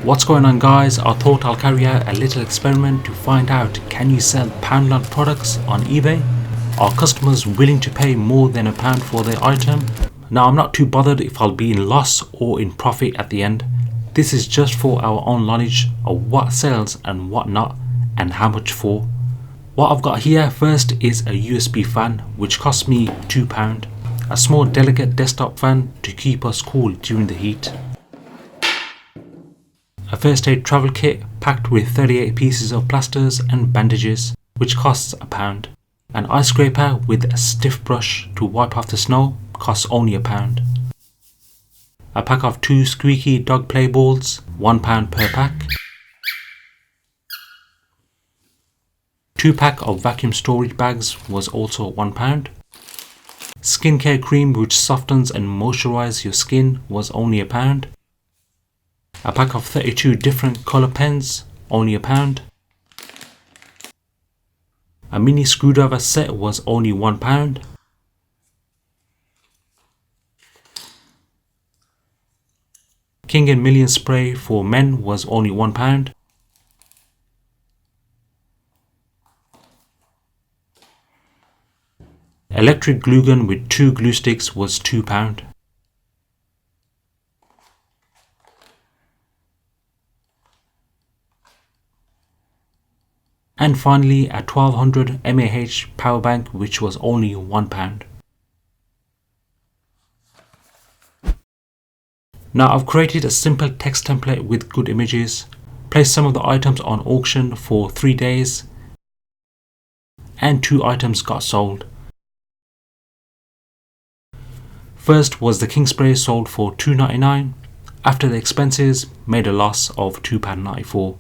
What's going on, guys? I thought I'll carry out a little experiment to find out, can you sell Poundland products on eBay? Are customers willing to pay more than £1 for their item? Now, I'm not too bothered if I'll be in loss or in profit at the end. This is just for our own knowledge of what sells and what not, and how much for. What I've got here first is a USB fan which cost me £2. A small delicate desktop fan to keep us cool during the heat. A first aid travel kit packed with 38 pieces of plasters and bandages, which costs £1. An ice scraper with a stiff brush to wipe off the snow costs only £1. A pack of 2 squeaky dog play balls, £1 per pack. 2 pack of vacuum storage bags was also £1. Skincare cream which softens and moisturizes your skin was only £1. A pack of 32 different colour pens, only £1. A mini screwdriver set was only £1. King and Million spray for men was only £1. Electric glue gun with 2 glue sticks was £2. And finally, a 1200 mAh power bank which was only £1. Now, I've created a simple text template with good images, placed some of the items on auction for 3 days, and 2 items got sold. First was the King spray, sold for £2.99. After the expenses, made a loss of £2.94.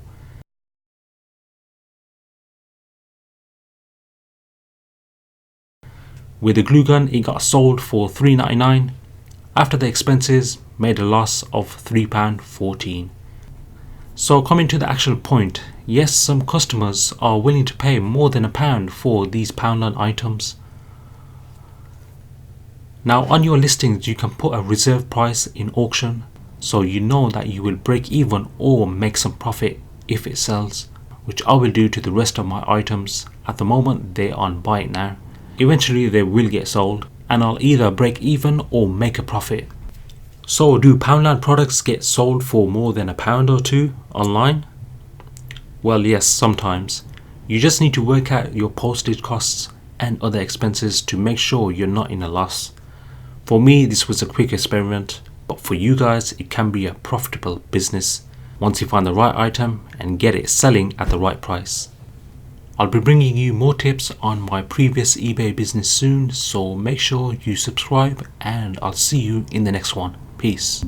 With the glue gun, it got sold for £3.99. After the expenses, made a loss of £3.14. So coming to the actual point, yes, some customers are willing to pay more than £1 for these Poundland items. Now, on your listings, you can put a reserve price in auction, so you know that you will break even or make some profit if it sells, which I will do to the rest of my items. At the moment, they're on buy it now. Eventually they will get sold and I'll either break even or make a profit. So, do Poundland products get sold for more than £1 or £2 online? Well, yes, sometimes. You just need to work out your postage costs and other expenses to make sure you're not in a loss. For me, this was a quick experiment, but for you guys, it can be a profitable business once you find the right item and get it selling at the right price. I'll be bringing you more tips on my previous eBay business soon, so make sure you subscribe and I'll see you in the next one. Peace.